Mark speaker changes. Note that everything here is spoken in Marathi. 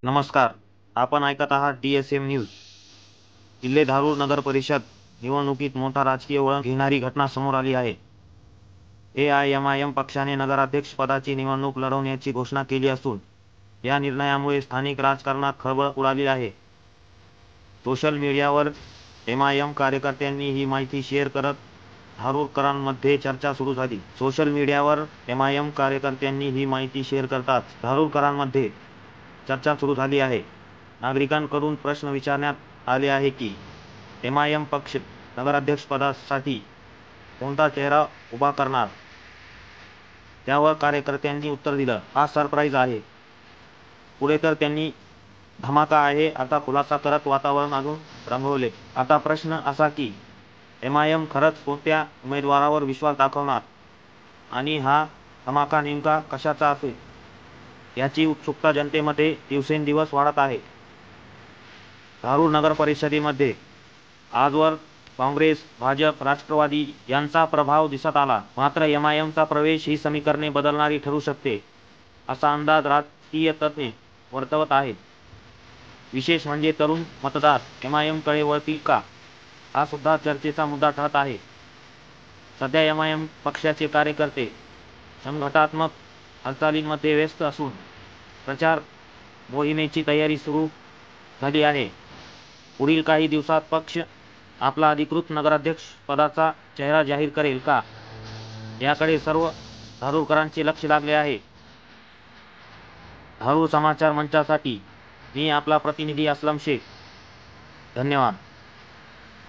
Speaker 1: नमस्कार. आपण ऐकत आहात DSM न्यूज. जिल्हे धारूर नगर परिषद निवडणुकीत मोठा राजकीय वळण घेणारी घटना समोर आली आहे. AIMIM पक्षाने नगराध्यक्ष पदाची निवडणूक लढवण्याची घोषणा केली असून या निर्णयामुळे स्थानिक राजकारणात खळबळ उडाली आहे. सोशल मीडियावर MIM कार्यकर्त्यांनी ही माहिती शेअर करत धारूरकरांमध्ये चर्चा सुरू झाली. सोशल मीडियावर MIM कार्यकर्त्यांनी ही माहिती शेअर करताच धारूरकरांमध्ये चर्चा सुरू झाली आहे. नागरिकांकडून प्रश्न विचारण्यात आले आहे की MIM पक्ष नगराध्यक्षपदासाठी कोणता चेहरा उभा करणार. त्यावर कार्यकर्त्यांनी उत्तर दिलं, हा सरप्राईज आहे. पुढे तर त्यांनी धमाका आहे असा खुलासा करत वातावरण अजून रंगवले. आता प्रश्न असा की MIM खरंच कोणत्या उमेदवारावर विश्वास दाखवणार आणि हा धमाका नेमका कशाचा असेल याची उत्सुकता जनतेमध्ये दिवसेंदिवस वाढत आहे. धारूर नगर परिषदेमध्ये आजवर काँग्रेस, भाजप, राष्ट्रवादी यांचा प्रभाव दिसत आला. मात्र MIMचा प्रवेश ही समीकरणे बदलणारी ठरू शकते असा अंदाज राजकीय तज्ञ वर्तवत आहेत. विशेष म्हणजे तरुण मतदार MIM कडे वळतील का, हा सुद्धा चर्चेचा मुद्दा ठरत आहे. सध्या MIM पक्षाचे कार्यकर्ते संघटनात्मक हालचालींमध्ये व्यस्त असून प्रचार मोहिमेची तयारी सुरू झाली आहे. पुढील काही दिवसात पक्ष आपला अधिकृत नगराध्यक्ष पदाचा चेहरा जाहीर करेल का, याकडे सर्व धारूरकरांचे लक्ष लागले आहे. धारूर समाचार मंचासाठी मी आपला प्रतिनिधी असलम शेख. धन्यवाद.